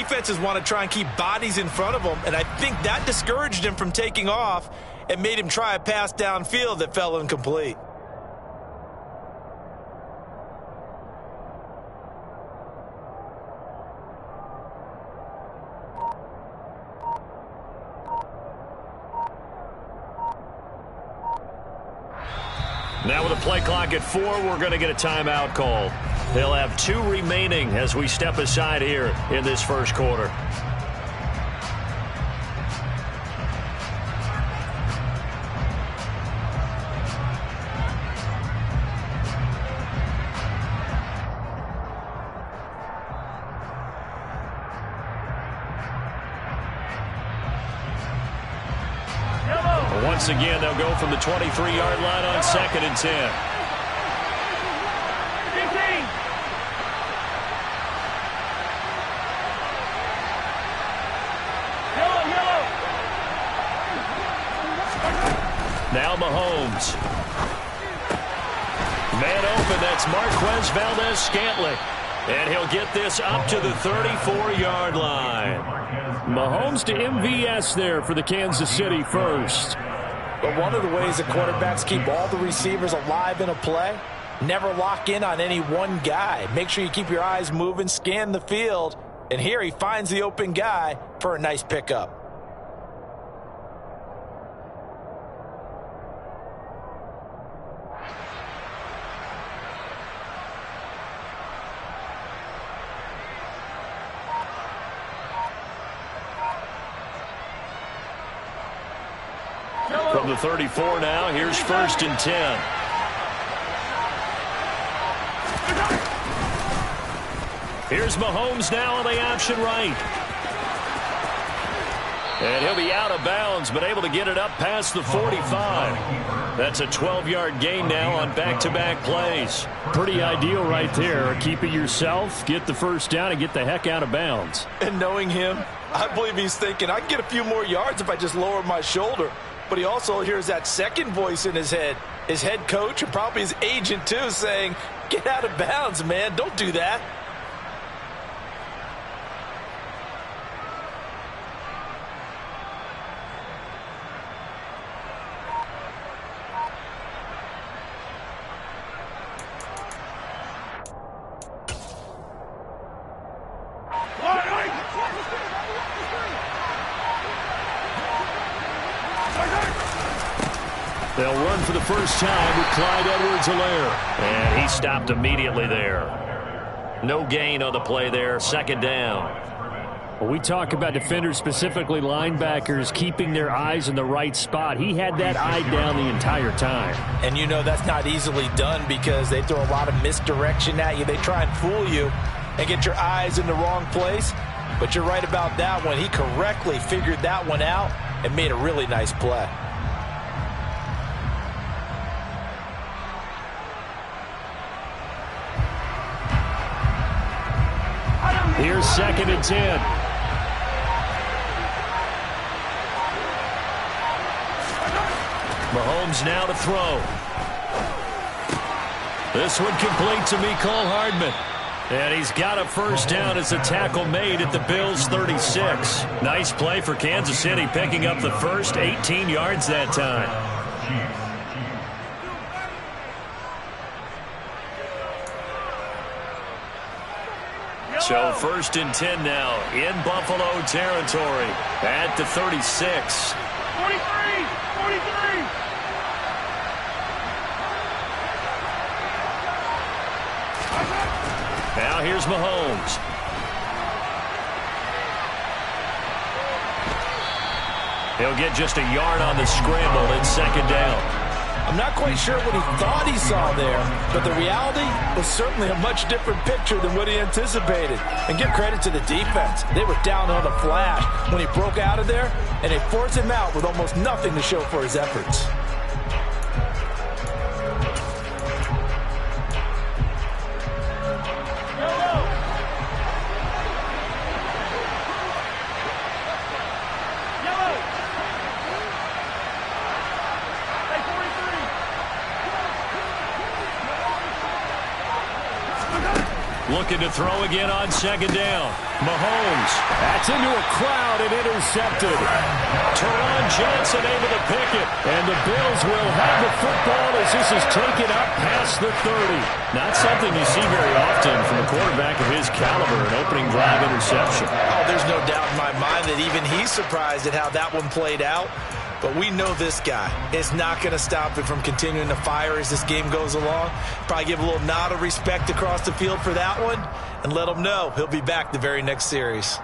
defenses want to try and keep bodies in front of them, and I think that discouraged him from taking off and made him try a pass downfield that fell incomplete. Now with a play clock at 4, we're going to get a timeout call. They'll have 2 remaining as we step aside here in this first quarter. Once again, they'll go from the 23-yard line on 2nd and 10. Now Mahomes. Man open, that's Marquez Valdes-Scantling. And he'll get this up to the 34-yard line. Mahomes to MVS there for the Kansas City first. But one of the ways that quarterbacks keep all the receivers alive in a play, never lock in on any one guy. Make sure you keep your eyes moving, scan the field, and here he finds the open guy for a nice pickup. From the 34 now, here's 1st and 10. Here's Mahomes now on the option right. And he'll be out of bounds, but able to get it up past the 45. That's a 12-yard gain now on back-to-back plays. Pretty ideal right there. Keep it yourself, get the first down, and get the heck out of bounds. And knowing him, I believe he's thinking, I can get a few more yards if I just lower my shoulder. But he also hears that second voice in his head, his head coach and probably his agent too, saying, get out of bounds, man. Don't do that. They'll run for the first time with Clyde Edwards-Helaire. And he stopped immediately there. No gain on the play there. 2nd down. Well, we talk about defenders, specifically linebackers, keeping their eyes in the right spot. He had that eye down the entire time. And you know that's not easily done because they throw a lot of misdirection at you. They try and fool you and get your eyes in the wrong place. But you're right about that one. He correctly figured that one out and made a really nice play. Here's 2nd and 10. Mahomes now to throw. This one complete to Mecole Hardman. And he's got a first down as a tackle made at the Bills' 36. Nice play for Kansas City, picking up the first 18 yards that time. So 1st and 10 now in Buffalo territory at the 36. 43. Now here's Mahomes. He'll get just a yard on the scramble at 2nd down. I'm not quite sure what he thought he saw there, but the reality was certainly a much different picture than what he anticipated. And give credit to the defense. They were down on a flash when he broke out of there, and they forced him out with almost nothing to show for his efforts. Looking to throw again on 2nd down. Mahomes That's into a crowd and intercepted. Teron Johnson able to pick it. And the Bills will have the football as this is taken up past the 30. Not something you see very often from a quarterback of his caliber, an opening drive interception. Oh, there's no doubt in my mind that even he's surprised at how that one played out. But we know this guy is not going to stop him from continuing to fire as this game goes along. Probably give a little nod of respect across the field for that one and let him know he'll be back the very next series.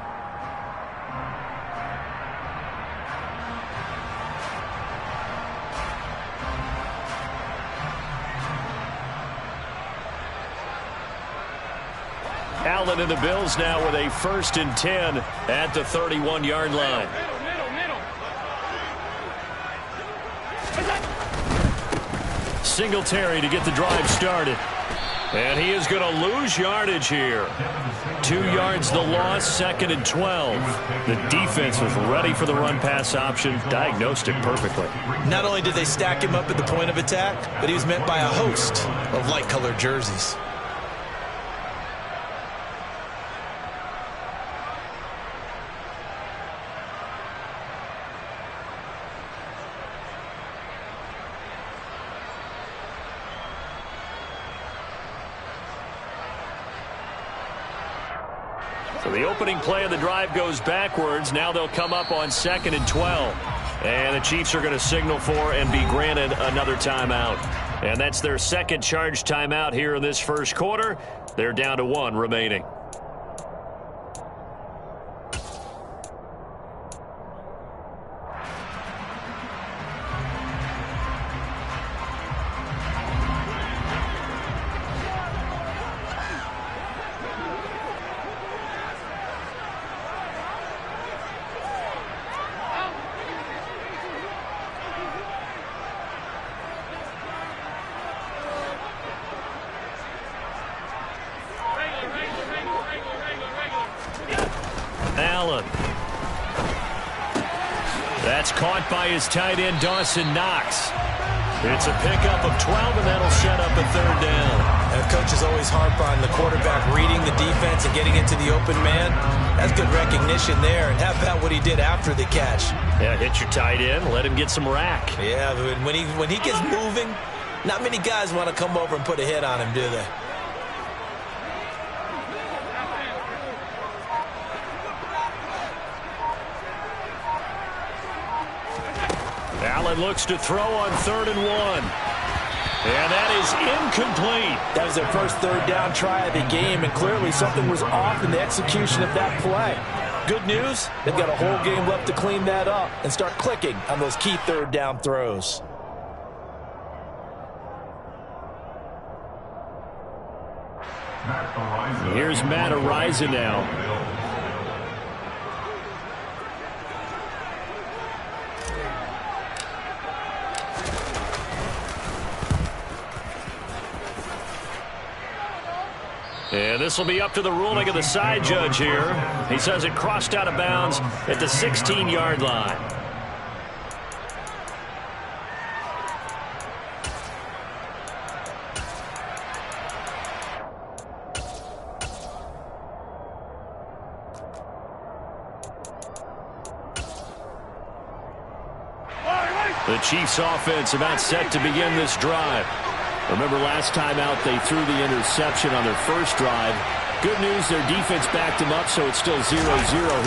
Allen and the Bills now with a 1st and 10 at the 31-yard line. Singletary to get the drive started. And he is going to lose yardage here. 2 yards the loss, 2nd and 12. The defense was ready for the run-pass option, diagnosed it perfectly. Not only did they stack him up at the point of attack, but he was met by a host of light-colored jerseys. So the opening play of the drive goes backwards. Now they'll come up on 2nd and 12. And the Chiefs are going to signal for and be granted another timeout. And that's their 2nd charge timeout here in this 1st quarter. They're down to 1 remaining. Allen. That's caught by his tight end, Dawson Knox. It's a pickup of 12, and that'll set up a 3rd down. And coaches always harp on the quarterback reading the defense and getting into the open man. That's good recognition there. And how about what he did after the catch? Yeah, hit your tight end, let him get some rack. Yeah, but when he gets moving, not many guys want to come over and put a hit on him, do they? Allen looks to throw on 3rd and 1. And that is incomplete. That was their first 3rd down try of the game, and clearly something was off in the execution of that play. Good news, they've got a whole game left to clean that up and start clicking on those key 3rd down throws. Here's Matt Araiza now. And this will be up to the ruling of the side judge here. He says it crossed out of bounds at the 16-yard line. The Chiefs offense about set to begin this drive. Remember last time out they threw the interception on their first drive. Good news, their defense backed them up, so it's still 0-0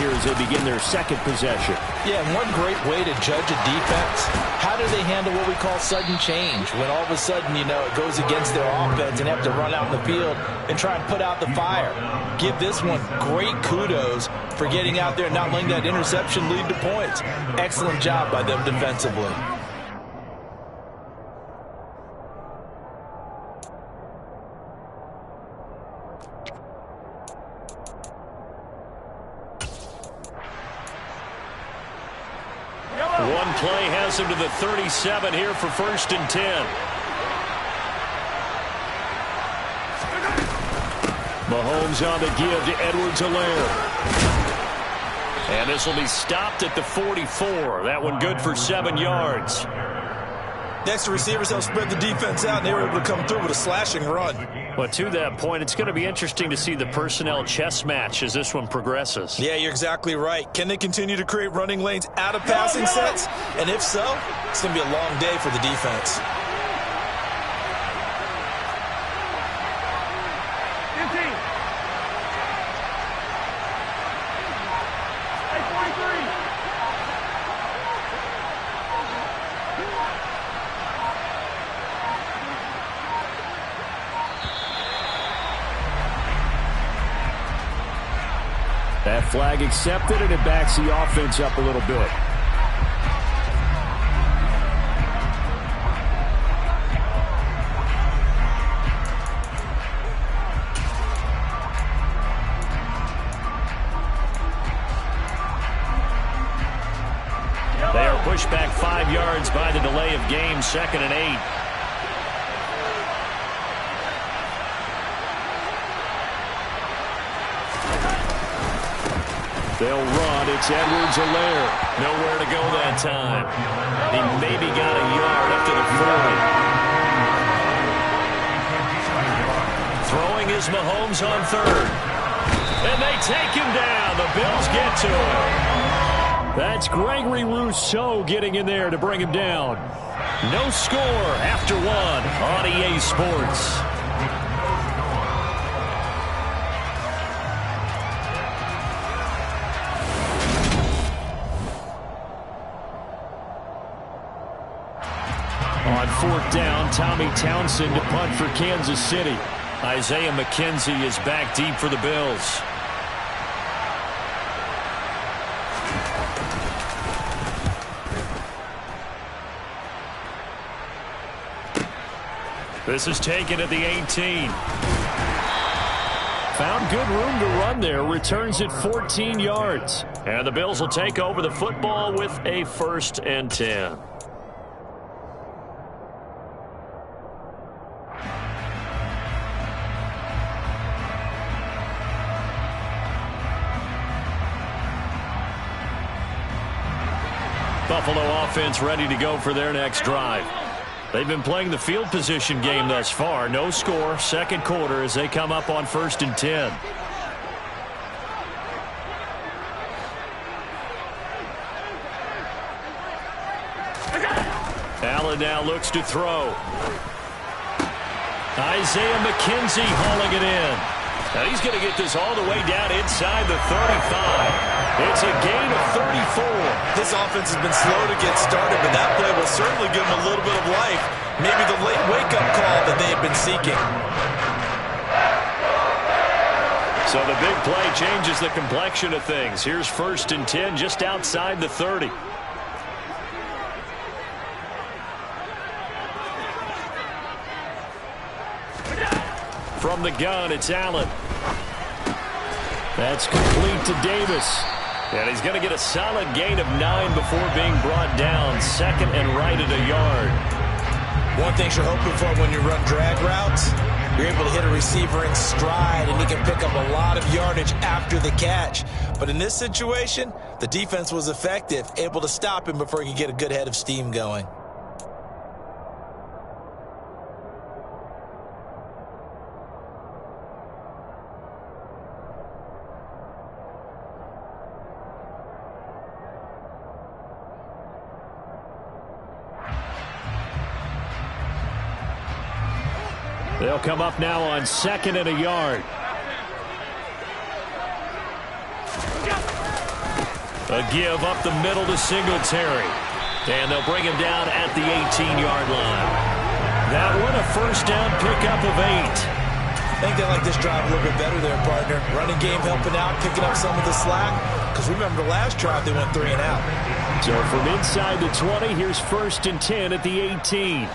here as they begin their 2nd possession. Yeah, and one great way to judge a defense, how do they handle what we call sudden change? When all of a sudden, you know, it goes against their offense and have to run out in the field and try and put out the fire. Give this one great kudos for getting out there and not letting that interception lead to points. Excellent job by them defensively. One play has him to the 37 here for 1st and 10. Mahomes on the give to Edwards-Helaire. And this will be stopped at the 44. That one good for 7 yards. The extra receivers helped spread the defense out, and they were able to come through with a slashing run. But to that point, it's going to be interesting to see the personnel chess match as this one progresses. Yeah, you're exactly right. Can they continue to create running lanes out of passing sets? And if so, it's going to be a long day for the defense. That flag accepted, and it backs the offense up a little bit. They are pushed back 5 yards by the delay of game, 2nd and 8. They'll run. It's Edwards-Helaire. Nowhere to go that time. He maybe got a yard up to the 40. Throwing is Mahomes on 3rd. And they take him down. The Bills get to him. That's Gregory Rousseau getting in there to bring him down. No score after 1 on EA Sports. On 4th down, Tommy Townsend to punt for Kansas City. Isaiah McKenzie is back deep for the Bills. This is taken at the 18. Found good room to run there. Returns it 14 yards. And the Bills will take over the football with a 1st and 10. Buffalo offense ready to go for their next drive. They've been playing the field position game thus far. No score, 2nd quarter as they come up on 1st and 10. Allen now looks to throw. Isaiah McKenzie hauling it in. Now he's going to get this all the way down inside the 35. It's a gain of 34. This offense has been slow to get started, but that play will certainly give them a little bit of life. Maybe the late wake-up call that they have been seeking. So the big play changes the complexion of things. Here's 1st and 10 just outside the 30. From the gun, it's Allen. That's complete to Davis. And he's going to get a solid gain of 9 before being brought down. 2nd and right at a yard. One thing you're hoping for when you run drag routes, you're able to hit a receiver in stride, and he can pick up a lot of yardage after the catch. But in this situation, the defense was effective, able to stop him before he could get a good head of steam going. They'll come up now on 2nd and a yard. A give up the middle to Singletary. And they'll bring him down at the 18-yard line. That one a 1st down pickup of 8. I think they like this drive a little bit better there, partner. Running game helping out, picking up some of the slack. Because remember the last drive, they went 3 and out. So from inside the 20, here's 1st and 10 at the 18.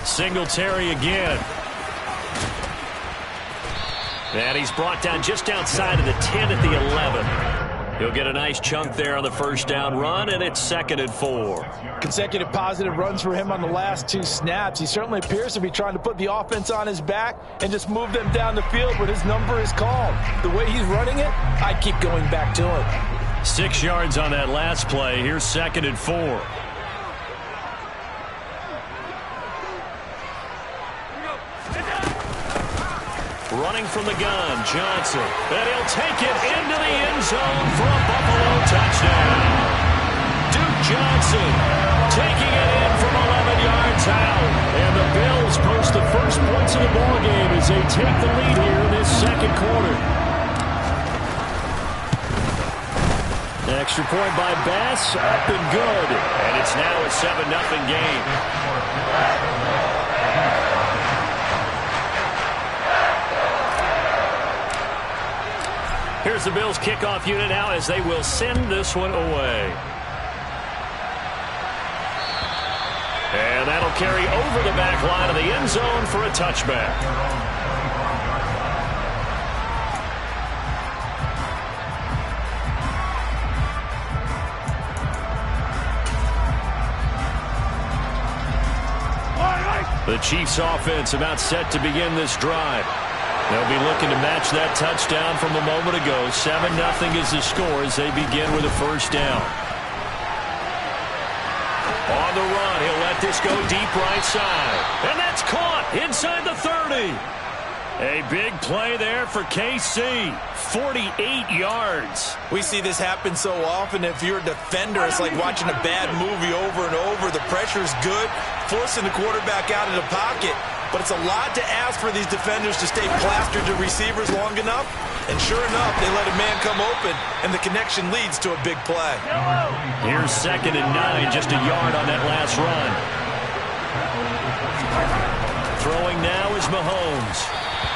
Singletary again. And he's brought down just outside of the 10 at the 11. He'll get a nice chunk there on the first down run, and it's 2nd and 4. Consecutive positive runs for him on the last 2 snaps. He certainly appears to be trying to put the offense on his back and just move them down the field when his number is called. The way he's running it, I keep going back to him. 6 yards on that last play. Here's 2nd and 4. Running from the gun, Johnson. And he'll take it into the end zone for a Buffalo touchdown. Duke Johnson taking it in from 11 yards out. And the Bills post the first points of the ballgame as they take the lead here in this second quarter. Extra point by Bass, up and good. And it's now a 7-0 game. Here's the Bills kickoff unit now as they will send this one away. And that'll carry over the back line of the end zone for a touchback. The Chiefs offense about set to begin this drive. They'll be looking to match that touchdown from a moment ago. 7-0 is the score as they begin with a first down. On the run, he'll let this go deep right side. And that's caught inside the 30. A big play there for KC. 48 yards. We see this happen so often. If you're a defender, it's like watching a bad movie over and over. The pressure's good, forcing the quarterback out of the pocket. But it's a lot to ask for these defenders to stay plastered to receivers long enough. And sure enough, they let a man come open, and the connection leads to a big play. Here's 2nd and 9, just a yard on that last run. Throwing now is Mahomes.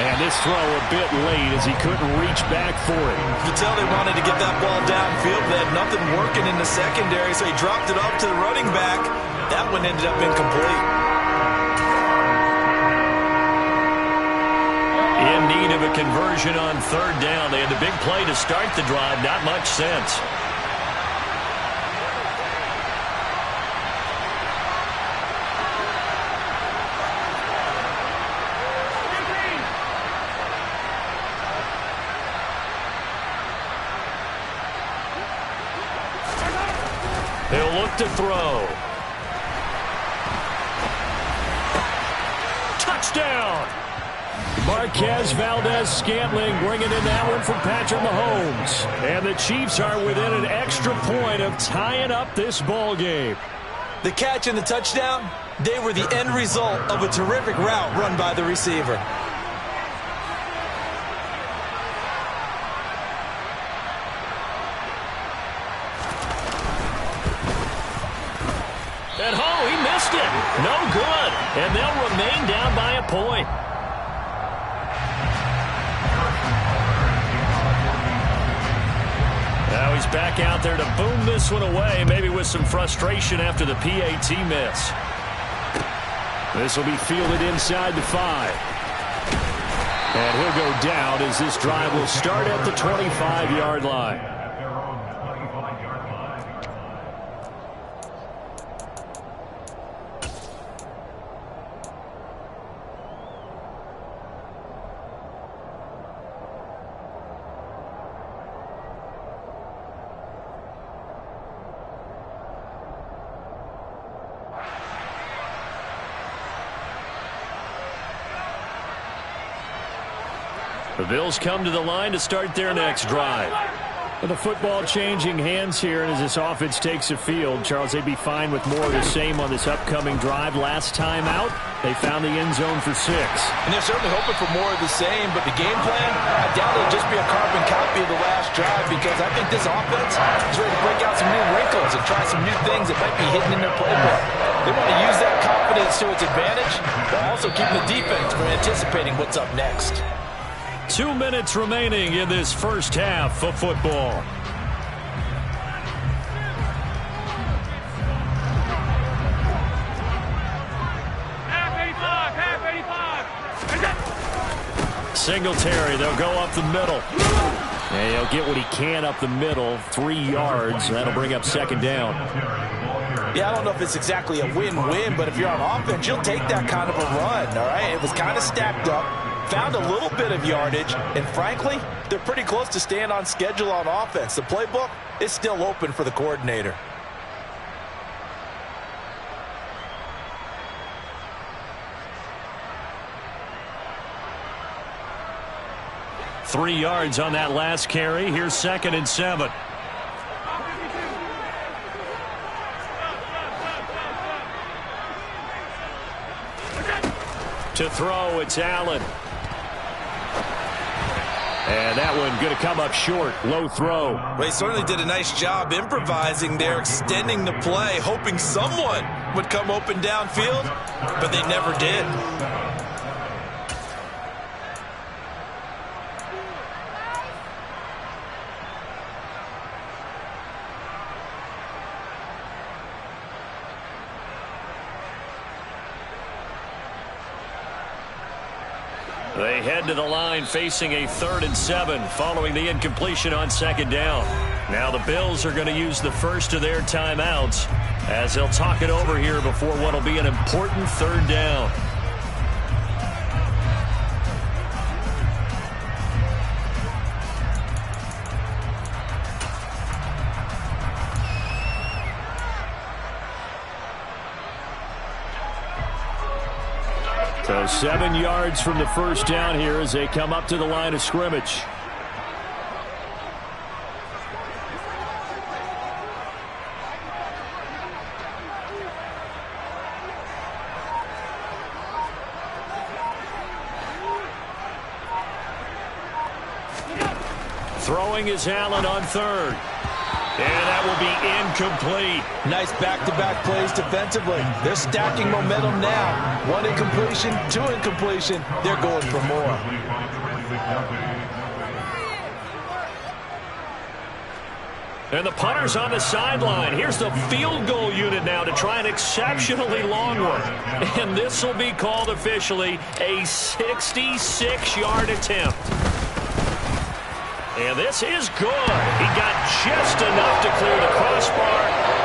And this throw a bit late as he couldn't reach back for it. You could tell they wanted to get that ball downfield. They had nothing working in the secondary, so he dropped it off to the running back. That one ended up incomplete. In need of a conversion on 3rd down. They had the big play to start the drive. Not much sense. He'll look to throw. Touchdown! Marquez Valdez-Scantling bringing in that one from Patrick Mahomes. And the Chiefs are within an extra point of tying up this ball game. The catch and the touchdown, they were the end result of a terrific route run by the receiver. And he missed it. No good. And they'll remain down by a point. Now he's back out there to boom this one away, maybe with some frustration after the PAT miss. This will be fielded inside the 5. And he'll go down as this drive will start at the 25-yard line. The Bills come to the line to start their next drive. With the football changing hands here, and as this offense takes the field, Charles, they'd be fine with more of the same on this upcoming drive. Last time out, they found the end zone for 6. And they're certainly hoping for more of the same, but the game plan, I doubt it'll just be a carbon copy of the last drive, because I think this offense is ready to break out some new wrinkles and try some new things that might be hidden in their playbook. They want to use that confidence to its advantage, while also keeping the defense from anticipating what's up next. 2 minutes remaining in this first half of football. Singletary, they'll go up the middle. And he'll get what he can up the middle, 3 yards. That'll bring up second down. Yeah, I don't know if it's exactly a win-win, but if you're on offense, you'll take that kind of a run, all right? It was kind of stacked up, found a little bit of yardage, and frankly, they're pretty close to staying on schedule on offense. The playbook is still open for the coordinator. Three yards on that last carry. Here's 2nd and 7. To throw, it's Allen. And that one going to come up short. Low throw. Well, he certainly did a nice job improvising there, extending the play, hoping someone would come open downfield, but they never did. They head to the line facing a 3rd and 7 following the incompletion on 2nd down. Now the Bills are going to use the first of their timeouts as they'll talk it over here before what will be an important 3rd down. So 7 yards from the first down here as they come up to the line of scrimmage. Throwing is Allen on 3rd. And that will be incomplete. Nice back-to-back plays defensively. They're stacking momentum now. 1 incompletion, 2 incompletion. They're going for more. And the punter's on the sideline. Here's the field goal unit now to try an exceptionally long one. And this will be called officially a 66-yard attempt. And this is good. He got just enough to clear the crossbar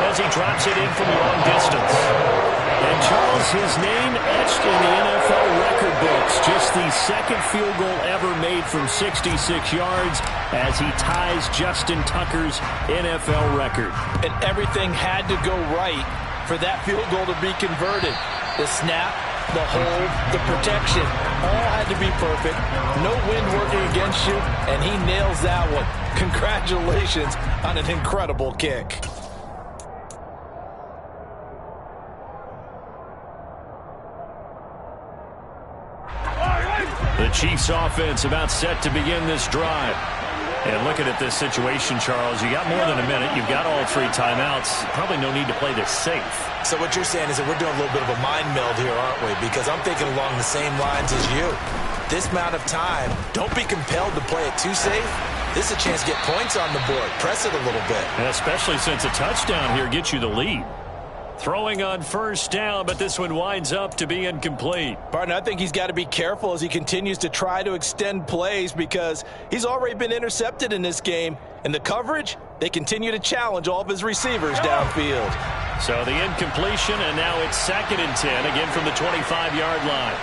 as he drops it in from long distance. And Charles, his name etched in the NFL record books. Just the 2nd field goal ever made from 66 yards as he ties Justin Tucker's NFL record. And everything had to go right for that field goal to be converted. The snap, the hold, the protection, all had to be perfect. No wind working against you, and he nails that one. Congratulations on an incredible kick. The Chiefs offense about set to begin this drive. And looking at this situation, Charles, you got more than a minute. You've got all 3 timeouts. Probably no need to play this safe. So what you're saying is that we're doing a little bit of a mind meld here, aren't we? Because I'm thinking along the same lines as you. This amount of time, don't be compelled to play it too safe. This is a chance to get points on the board. Press it a little bit. And especially since a touchdown here gets you the lead. Throwing on 1st down, but this one winds up to be incomplete. Partner, I think he's got to be careful as he continues to try to extend plays because he's already been intercepted in this game. And the coverage, they continue to challenge all of his receivers downfield. So the incompletion, and now it's 2nd and 10, again from the 25-yard line.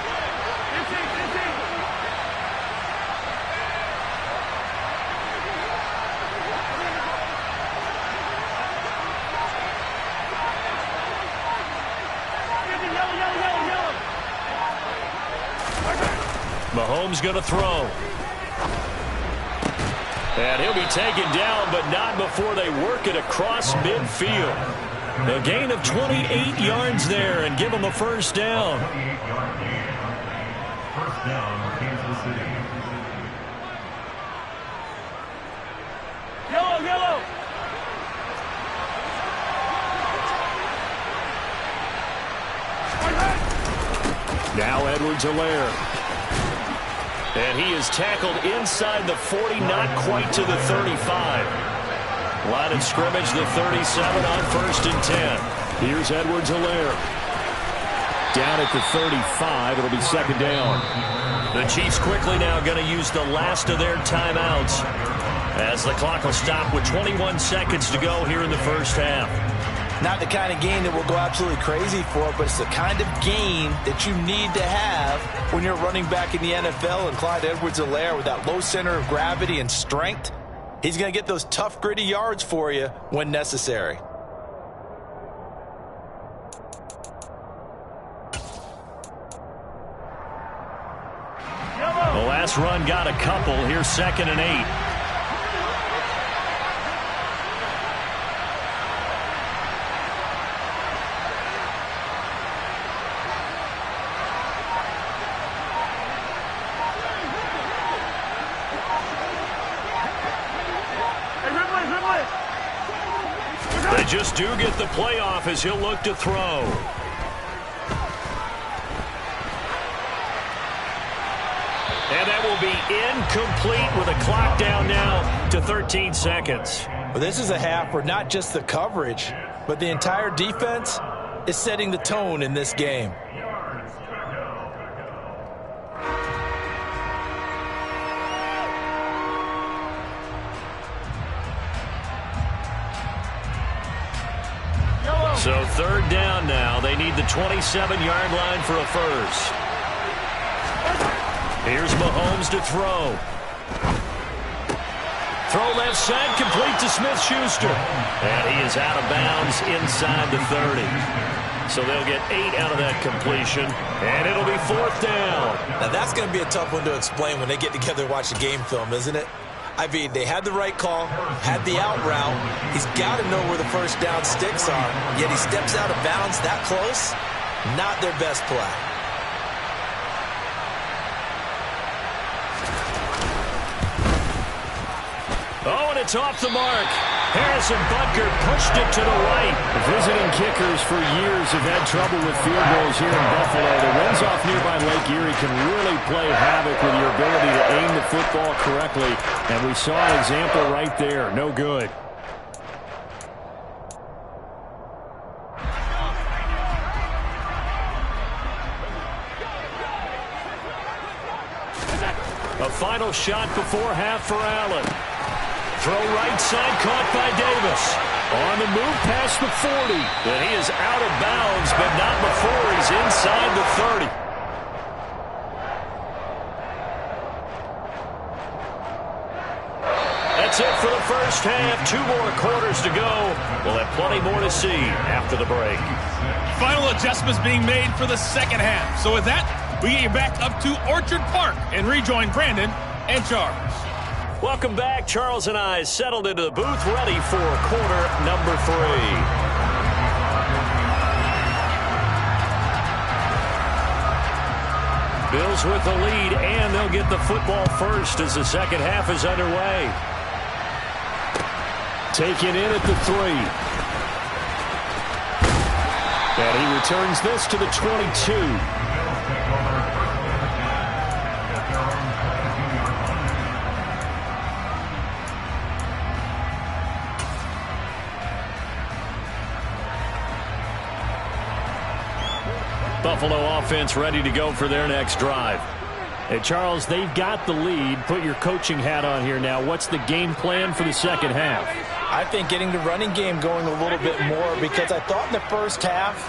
Mahomes going to throw. And he'll be taken down, but not before they work it across midfield. A gain of 28 yards there and give them a 1st down. First down, Kansas City. Yellow. Now Edwards-Helaire. And he is tackled inside the 40, not quite to the 35. Line of scrimmage, the 37 on 1st and 10. Here's Edwards-Helaire. Down at the 35, it'll be 2nd down. The Chiefs quickly now going to use the last of their timeouts As the clock will stop with 21 seconds to go here in the first half. Not the kind of game that we'll go absolutely crazy for, but it's the kind of game that you need to have when you're running back in the NFL. And Clyde Edwards-Helaire, with that low center of gravity and strength, he's going to get those tough, gritty yards for you when necessary. The last run got a couple. Here's 2nd and 8. They just do get the playoff as he'll look to throw. And that will be incomplete with a clock down now to 13 seconds. Well, this is a half where not just the coverage, but the entire defense is setting the tone in this game. So 3rd down now. They need the 27-yard line for a first. Here's Mahomes to throw. Throw left side, complete to Smith-Schuster. And he is out of bounds inside the 30. So they'll get 8 out of that completion, and it'll be 4th down. Now that's going to be a tough one to explain when they get together and watch a game film, isn't it? I mean, they had the right call, had the out route. He's got to know where the first down sticks are, yet he steps out of bounds that close. Not their best play. Oh, and it's off the mark. Harrison Butker pushed it to the right. Visiting kickers for years have had trouble with field goals here in Buffalo. The winds off nearby Lake Erie can really play havoc with your ability to aim the football correctly. And we saw an example right there. No good. A final shot before half for Allen. Throw right side, caught by Davis. On the move past the 40. And he is out of bounds, but not before he's inside the 30. That's it for the first half. 2 more quarters to go. We'll have plenty more to see after the break. Final adjustments being made for the second half. So with that, we get you back up to Orchard Park and rejoin Brandon and Charles. Welcome back. Charles and I settled into the booth, ready for quarter number 3. Bills with the lead, and they'll get the football first as the second half is underway. Taken in at the 3. And he returns this to the 22. Buffalo offense ready to go for their next drive. Hey, Charles, they've got the lead. Put your coaching hat on here now. What's the game plan for the second half? I think getting the running game going a little bit more, because I thought in the first half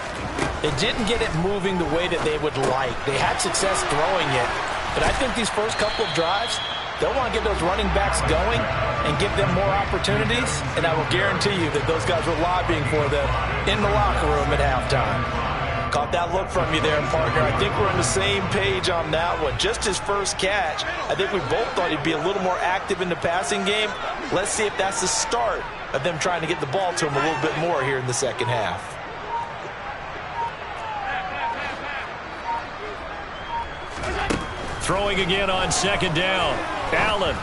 they didn't get it moving the way that they would like. They had success throwing it, but I think these first couple of drives, they'll want to get those running backs going and give them more opportunities, and I will guarantee you that those guys were lobbying for them in the locker room at halftime. Caught that look from you there, partner. I think we're on the same page on that one. Just his first catch, I think we both thought he'd be a little more active in the passing game. Let's see if that's the start of them trying to get the ball to him a little bit more here in the second half. Throwing again on second down. Allen.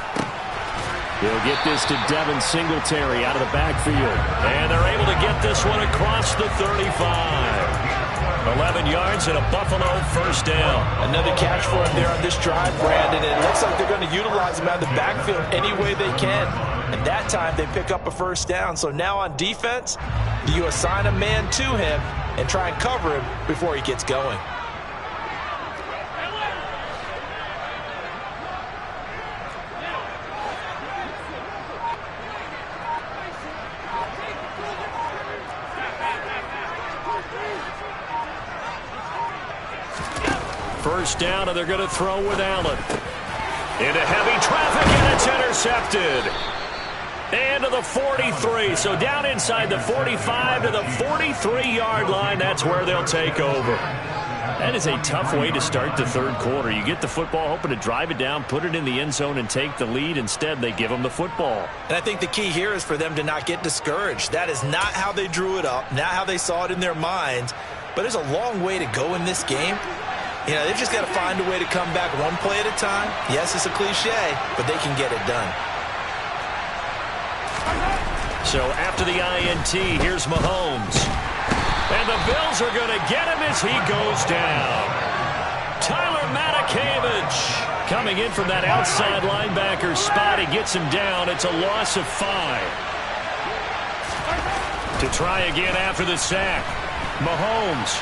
He'll get this to Devin Singletary out of the backfield. And they're able to get this one across the 35. 11 yards and a Buffalo first down. Another catch for him there on this drive, Brandon. It looks like they're going to utilize him out of the backfield any way they can. And that time they pick up a first down. So now on defense, you assign a man to him and try and cover him before he gets going. first down, and they're going to throw with Allen. Into heavy traffic, and it's intercepted. And to the 43. So down inside the 45 to the 43-yard line. That's where they'll take over. That is a tough way to start the third quarter. You get the football, hoping to drive it down, put it in the end zone, and take the lead. Instead, they give them the football. And I think the key here is for them to not get discouraged. That is not how they drew it up, not how they saw it in their minds. But there's a long way to go in this game. You know, they've just got to find a way to come back one play at a time. Yes, it's a cliche, but they can get it done. So after the INT, here's Mahomes. And the Bills are going to get him as he goes down. Tyler Matakevich coming in from that outside linebacker spot. He gets him down. It's a loss of 5. To try again after the sack. Mahomes.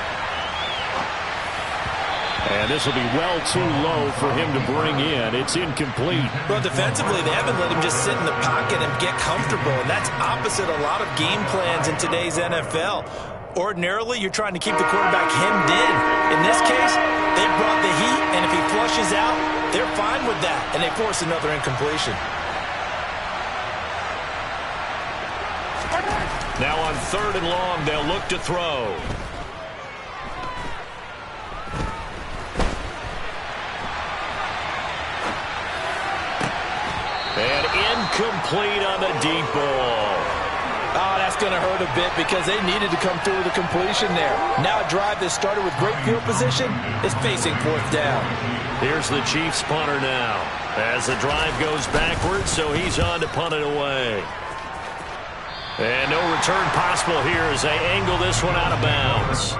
And this will be well too low for him to bring in. It's incomplete. Well, defensively, they haven't let him just sit in the pocket and get comfortable. And that's opposite a lot of game plans in today's NFL. Ordinarily, you're trying to keep the quarterback hemmed in. In this case, they brought the heat, and if he flushes out, they're fine with that. And they force another incompletion. Now on 3rd and long, they'll look to throw. And incomplete on the deep ball. Oh, that's going to hurt a bit because they needed to come through with a completion there. Now a drive that started with great field position is facing 4th down. Here's the Chiefs punter now as the drive goes backwards, so he's on to punt it away. And no return possible here as they angle this one out of bounds.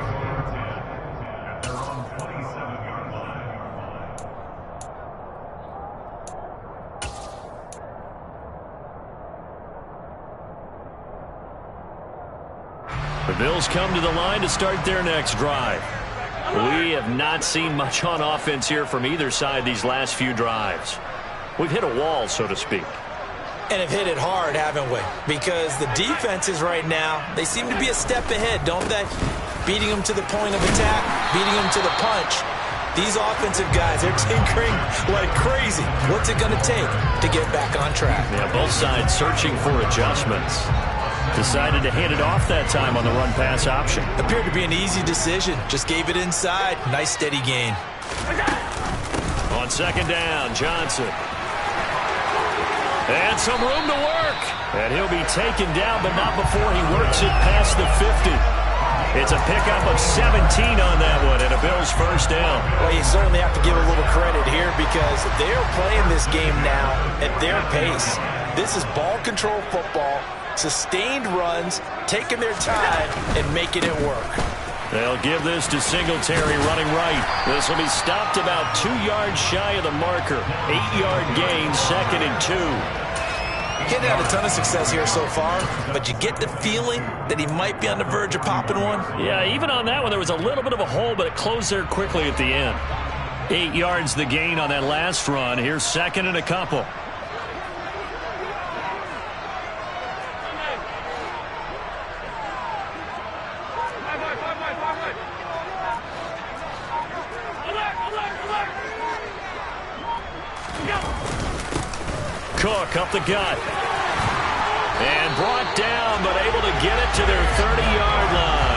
The Bills come to the line to start their next drive. We have not seen much on offense here from either side these last few drives. We've hit a wall, so to speak. And have hit it hard, haven't we? Because the defenses right now, they seem to be a step ahead, don't they? Beating them to the point of attack, beating them to the punch. These offensive guys, they're tinkering like crazy. What's it going to take to get back on track? Yeah, both sides searching for adjustments. Decided to hand it off that time on the run-pass option. Appeared to be an easy decision. Just gave it inside. Nice steady gain. On 2nd down, Johnson. And some room to work. And he'll be taken down, but not before he works it past the 50. It's a pickup of 17 on that one, and a Bills first down. Well, you certainly have to give a little credit here because they're playing this game now at their pace. This is ball control football. Sustained runs, taking their time, and making it work. They'll give this to Singletary running right. This will be stopped about 2 yards shy of the marker. 8-yard gain, 2nd and 2. He hadn't had a ton of success here so far, but you get the feeling that he might be on the verge of popping one. Yeah, even on that one, there was a little bit of a hole, but it closed there quickly at the end. 8 yards the gain on that last run. Here's 2nd and a couple. Cook up the gut. And brought down, but able to get it to their 30-yard line.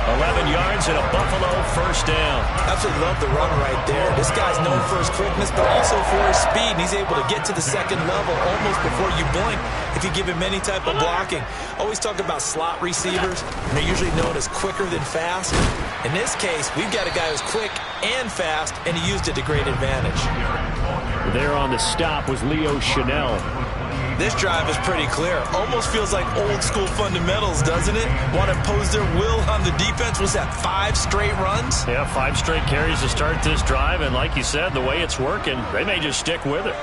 11 yards and a Buffalo first down. Absolutely love the run right there. This guy's known for his quickness, but also for his speed. And he's able to get to the 2nd level almost before you blink if you give him any type of blocking. Always talk about slot receivers. They're usually known as quicker than fast. In this case, we've got a guy who's quick and fast, and he used it to great advantage. There on the stop was Leo Chanel. This drive is pretty clear. Almost feels like old school fundamentals, doesn't it? Want to impose their will on the defense. Was that 5 straight runs? Yeah, 5 straight carries to start this drive. And like you said, the way it's working, they may just stick with it.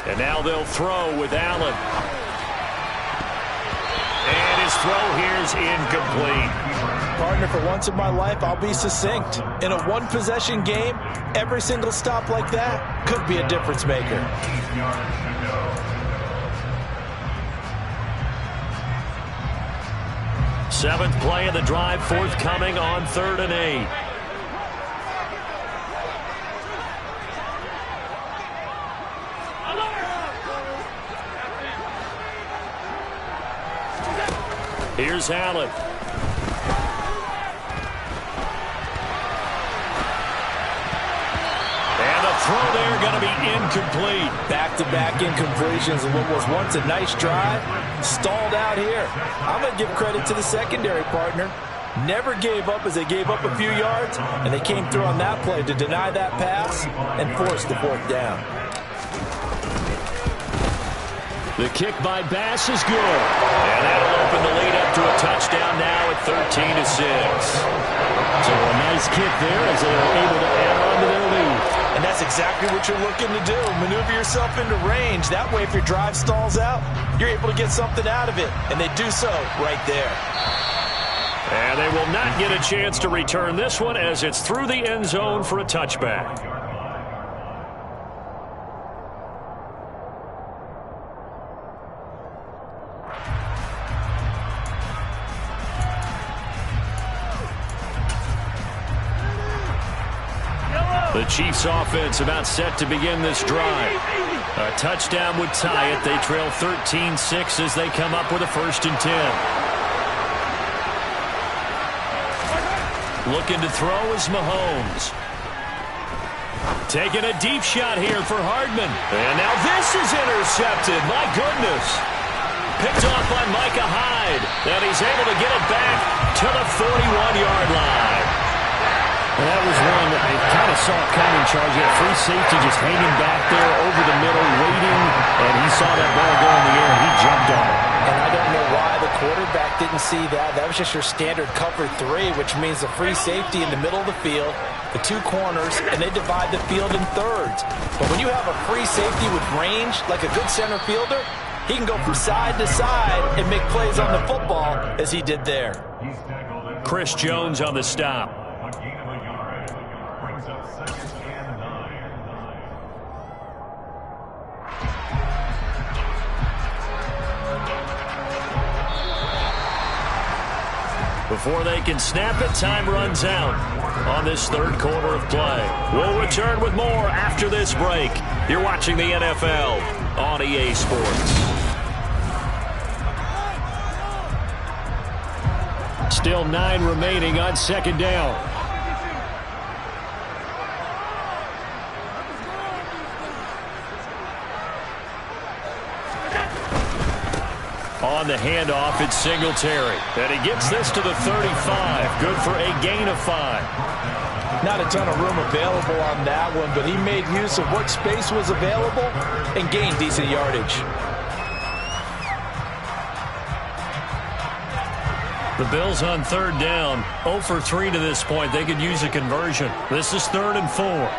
And now they'll throw with Allen. And his throw here's incomplete. Partner, for once in my life, I'll be succinct. In a one-possession game, every single stop like that could be a difference maker. Seventh play of the drive forthcoming on 3rd and 8. Here's Allen. And the throw there going to be incomplete. Back-to-back incompletions of what was once a nice drive. Stalled out here. I'm going to give credit to the secondary partner. Never gave up as they gave up a few yards, and they came through on that play to deny that pass and force the 4th down. The kick by Bass is good. And that'll open the lead up to a touchdown now at 13-6. So a nice kick there as they are able to add on to their lead. And that's exactly what you're looking to do. Maneuver yourself into range. That way, if your drive stalls out, you're able to get something out of it. And they do so right there. And they will not get a chance to return this one as it's through the end zone for a touchback. The Chiefs offense about set to begin this drive. A touchdown would tie it. They trail 13-6 as they come up with a 1st and 10. Looking to throw is Mahomes. Taking a deep shot here for Hardman. And now this is intercepted. My goodness. Picked off by Micah Hyde. And he's able to get it back to the 41-yard line. And that was one that I kind of saw coming, Charles. You had free safety just hanging back there over the middle, waiting, and he saw that ball go in the air, and he jumped on it. And I don't know why the quarterback didn't see that. That was just your standard cover 3, which means the free safety in the middle of the field, the 2 corners, and they divide the field in thirds. But when you have a free safety with range, like a good center fielder, he can go from side to side and make plays on the football as he did there. Chris Jones on the stop. Before they can snap it, time runs out on this 3rd quarter of play. We'll return with more after this break. You're watching the NFL on EA Sports. Still 9 remaining on 2nd down. On the handoff, it's Singletary. And he gets this to the 35. Good for a gain of 5. Not a ton of room available on that one, but he made use of what space was available and gained decent yardage. The Bills on 3rd down. 0 for 3 to this point. They could use a conversion. This is 3rd and 4.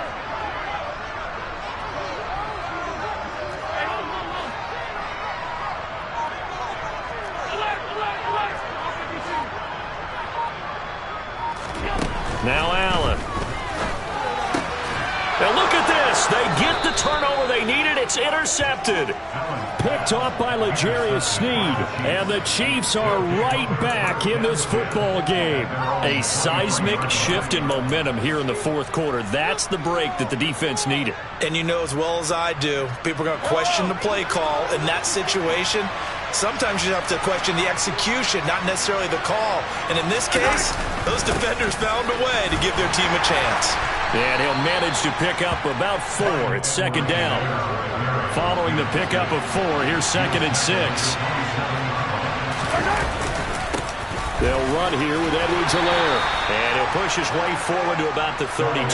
Now Allen. And look at this. They get the turnover they needed. It's intercepted. Picked off by L'Jarius Sneed. And the Chiefs are right back in this football game. A seismic shift in momentum here in the 4th quarter. That's the break that the defense needed. And you know as well as I do, people are going to question the play call in that situation. Sometimes you have to question the execution, not necessarily the call. And in this case, those defenders found a way to give their team a chance. And he'll manage to pick up about 4. It's 2nd down. Following the pickup of 4, here's 2nd and 6. They'll run here with Edwards-Helaire. And he'll push his way forward to about the 32.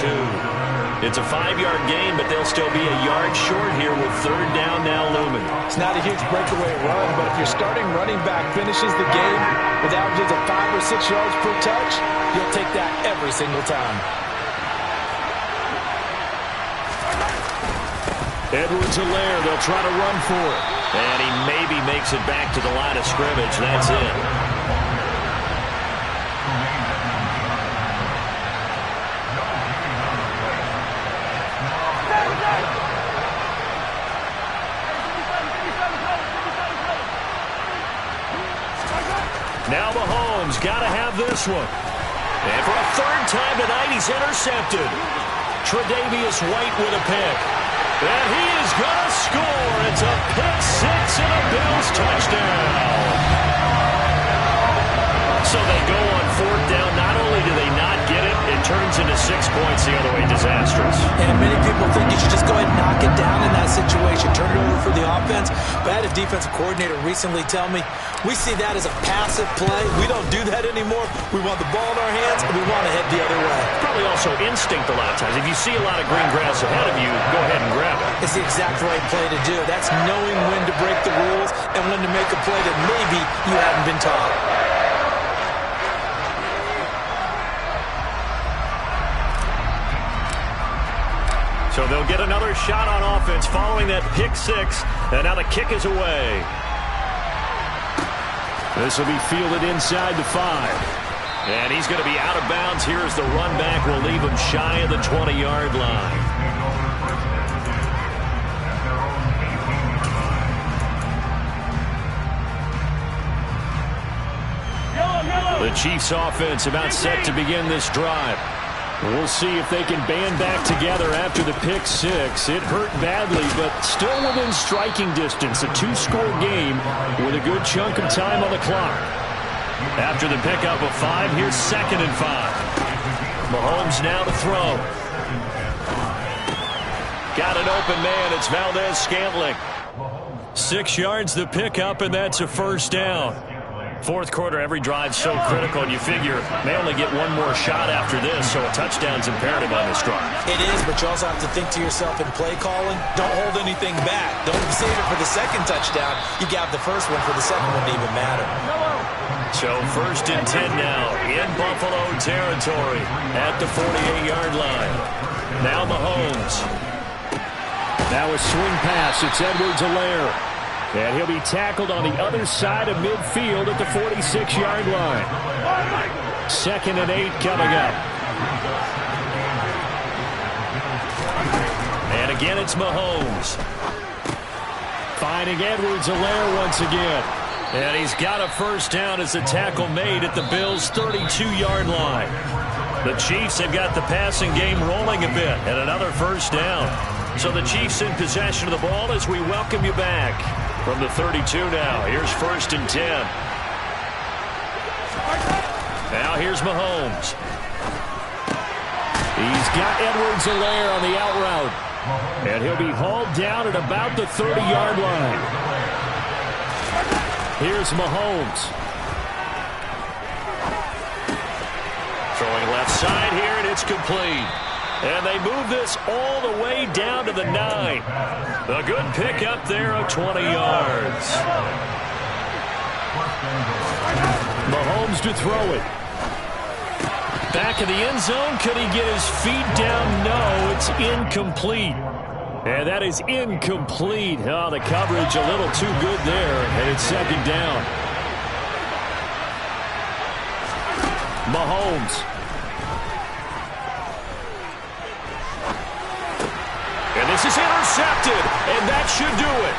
It's a 5-yard gain, but they'll still be a yard short here with 3rd down now looming. It's not a huge breakaway run, but if your starting running back finishes the game with averages of 5 or 6 yards per touch, you'll take that every single time. Edwards-Helaire, they'll try to run for it. And he maybe makes it back to the line of scrimmage. That's it. Now Mahomes got to have this one. And for a third time tonight, he's intercepted. Tre'Davious White with a pick. And he is going to score. It's a pick six and a Bills touchdown. So they go on fourth down. Not only do they not get it, it turns into 6 points the other way. Disastrous. And many people think you should just go ahead and knock it down in that situation. Turn it over for the offense. But I had a defensive coordinator recently tell me, we see that as a passive play. We don't do that anymore. We want the ball in our hands, and we want to head the other way. Probably also instinct a lot of times. If you see a lot of green grass ahead of you, go ahead and grab it. It's the exact right play to do. That's knowing when to break the rules and when to make a play that maybe you haven't been taught. So they'll get another shot on offense following that pick six. And now the kick is away. This will be fielded inside the 5. And he's going to be out of bounds here as the run back will leave him shy of the 20-yard line. The Chiefs offense about set to begin this drive. We'll see if they can band back together after the pick six. It hurt badly, but still within striking distance. A 2-score game with a good chunk of time on the clock. After the pickup of 5, here's 2nd and 5. Mahomes now to throw. Got an open man. It's Valdez-Scantling. 6 yards the pickup, and that's a first down. Fourth quarter, every drive's so critical, and you figure they only get one more shot after this, so a touchdown's imperative on this drive. It is, but you also have to think to yourself in play calling, don't hold anything back. Don't save it for the second touchdown. You got the first one for the second one to even matter. So 1st and 10 now in Buffalo territory at the 48-yard line. Now Mahomes. Now a swing pass. It's Edwards-Helaire. And he'll be tackled on the other side of midfield at the 46-yard line. 2nd and 8 coming up. And again, it's Mahomes. Finding Edwards-Helaire once again. And he's got a first down as a tackle made at the Bills' 32-yard line. The Chiefs have got the passing game rolling a bit, and another first down. So the Chiefs in possession of the ball as we welcome you back. From the 32 now, here's 1st and 10. Now here's Mahomes. He's got Edwards-Helaire on the out route. And he'll be hauled down at about the 30-yard line. Here's Mahomes. Throwing left side here, and it's complete. And they move this all the way down to the 9. A good pickup there of 20 yards. Mahomes to throw it. Back in the end zone. Could he get his feet down? No, it's incomplete. And that is incomplete. Oh, the coverage a little too good there. And it's 2nd down. Mahomes. And this is intercepted, and that should do it.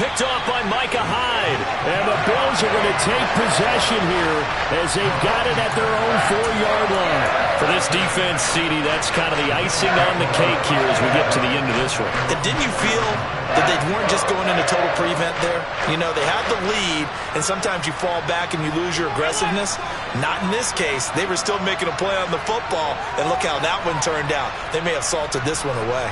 Picked off by Micah Hyde. And the Bills are going to take possession here as they've got it at their own 4-yard line. For this defense, CD, that's kind of the icing on the cake here as we get to the end of this one. And didn't you feel that they weren't just going into total prevent there? You know, they had the lead, and sometimes you fall back and you lose your aggressiveness. Not in this case. They were still making a play on the football, and look how that one turned out. They may have salted this one away.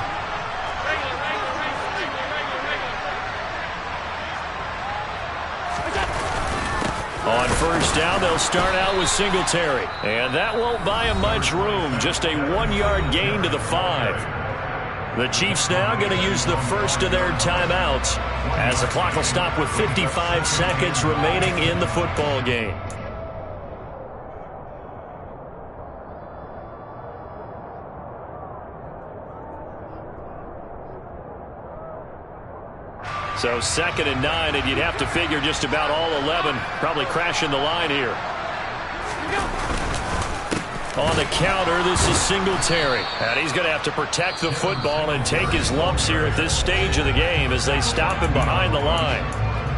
On first down, they'll start out with Singletary. And that won't buy him much room. Just a 1-yard gain to the 5. The Chiefs now going to use the first of their timeouts as the clock will stop with 55 seconds remaining in the football game. So 2nd and 9, and you'd have to figure just about all 11 probably crashing the line here. On the counter, this is Singletary. And he's going to have to protect the football and take his lumps here at this stage of the game as they stop him behind the line.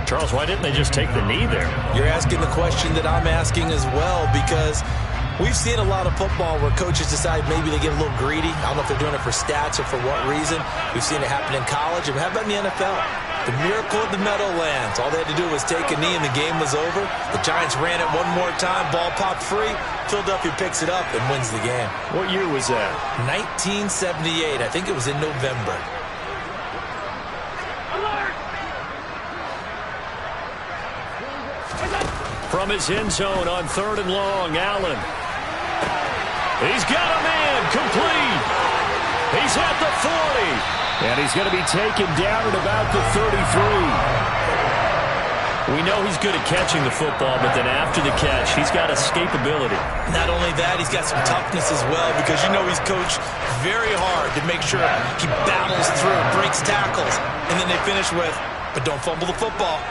Charles, why didn't they just take the knee there? You're asking the question that I'm asking as well, because we've seen a lot of football where coaches decide maybe they get a little greedy. I don't know if they're doing it for stats or for what reason. We've seen it happen in college. And how about in the NFL? The miracle of the Meadowlands. All they had to do was take a knee and the game was over. The Giants ran it one more time. Ball popped free. Philadelphia picks it up and wins the game. What year was that? 1978. I think it was in November. From his end zone on 3rd and long, Allen. He's got a man, complete. He's at the 40. And he's going to be taken down at about the 33. We know he's good at catching the football, but then after the catch, he's got escapability. Not only that, he's got some toughness as well, because you know he's coached very hard to make sure he battles through, breaks tackles, and then they finish with, but don't fumble the football.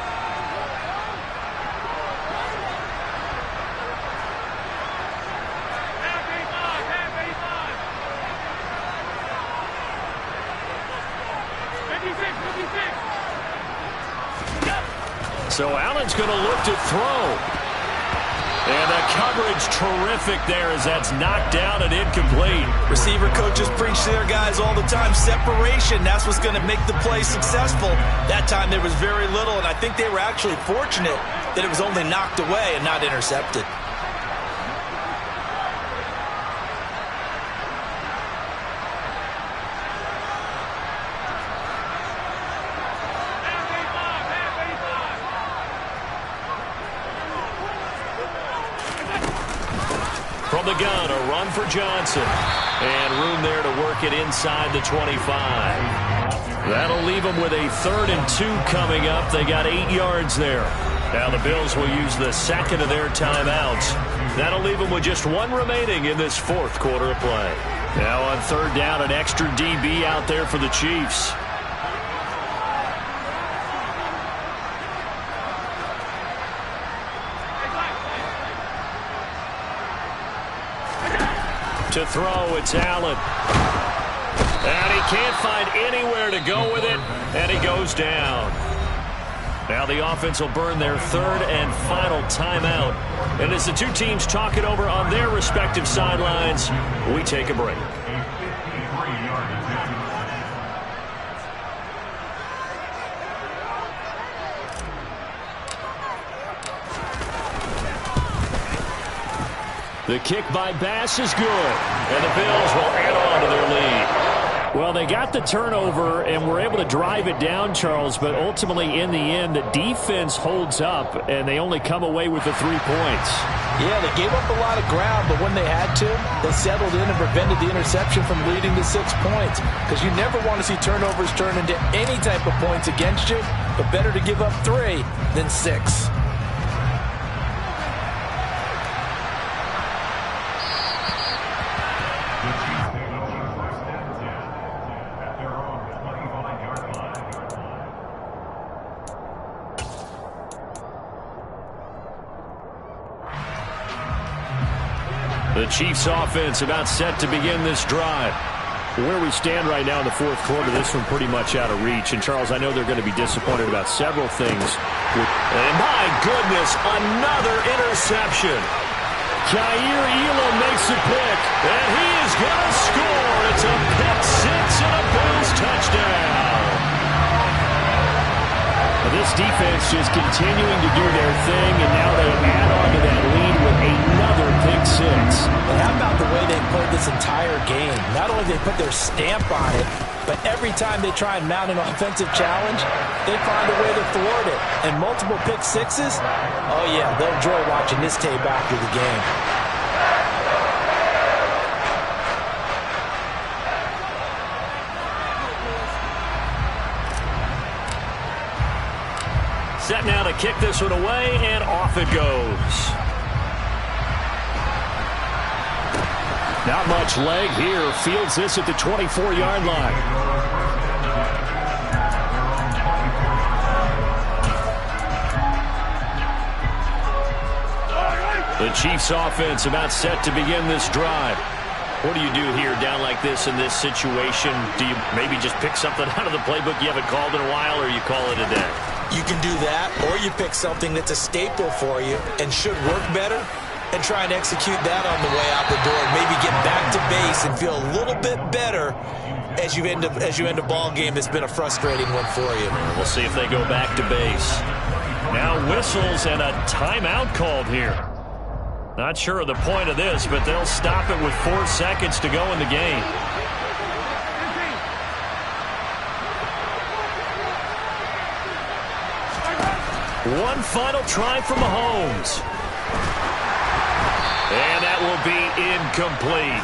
So Allen's going to look to throw. And the coverage terrific there as that's knocked down and incomplete. Receiver coaches preach to their guys all the time. Separation, that's what's going to make the play successful. That time there was very little, and I think they were actually fortunate that it was only knocked away and not intercepted. From the gun, a run for Johnson. And room there to work it inside the 25. That'll leave them with a 3rd and 2 coming up. They got 8 yards there. Now the Bills will use the second of their timeouts. That'll leave them with just 1 remaining in this 4th quarter of play. Now on 3rd down, an extra DB out there for the Chiefs. To throw, it's Allen. And he can't find anywhere to go with it, and he goes down. Now the offense will burn their 3rd and final timeout. And as the two teams talk it over on their respective sidelines, we take a break. The kick by Bass is good, and the Bills will add on to their lead. Well, they got the turnover and were able to drive it down, Charles, but ultimately in the end, the defense holds up, and they only come away with the 3 points. Yeah, they gave up a lot of ground, but when they had to, they settled in and prevented the interception from leading to 6 points. Because you never want to see turnovers turn into any type of points against you, but better to give up 3 than 6. The Chiefs offense about set to begin this drive. Where we stand right now in the 4th quarter, this one pretty much out of reach. And, Charles, I know they're going to be disappointed about several things. And, my goodness, another interception. Jair Elam makes a pick. And he is going to score. It's a pick 6 and a Bills touchdown. This defense just continuing to do their thing, and now they add on to that lead with another pick 6. And how about the way they played this entire game? Not only did they put their stamp on it, but every time they try and mount an offensive challenge, they find a way to thwart it. And multiple pick 6s, oh yeah, they'll enjoy watching this tape after the game. Set now to kick this one away, and off it goes. Not much leg here. Fields this at the 24-yard line. The Chiefs offense about set to begin this drive. What do you do here down like this in this situation? Do you maybe just pick something out of the playbook you haven't called in a while, or you call it a day? You can do that, or you pick something that's a staple for you and should work better and try and execute that on the way out the door. Maybe get back to base and feel a little bit better as you end a ball game that's been a frustrating one for you. We'll see if they go back to base. Now whistles and a timeout called here. Not sure of the point of this, but they'll stop it with 4 seconds to go in the game. One final try for Mahomes. And that will be incomplete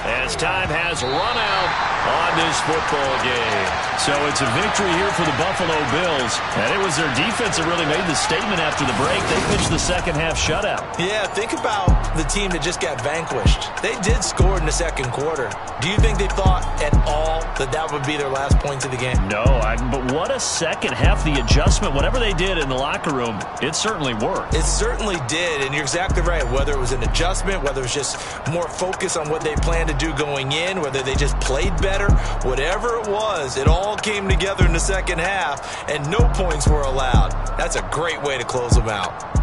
as time has run out on this football game. So it's a victory here for the Buffalo Bills. And it was their defense that really made the statement after the break. They pitched the second half shutout. Yeah, think about the team that just got vanquished. They did score in the second quarter. Do you think they thought at all that that would be their last points of the game? No, but what a second half. The adjustment, whatever they did in the locker room, it certainly worked. It certainly did, and you're exactly right. Whether it was an adjustment, whether it was just more focus on what they planned to do going in, whether they just played better, whatever it was, it all came together in the second half, and no points were allowed. That's a great way to close them out.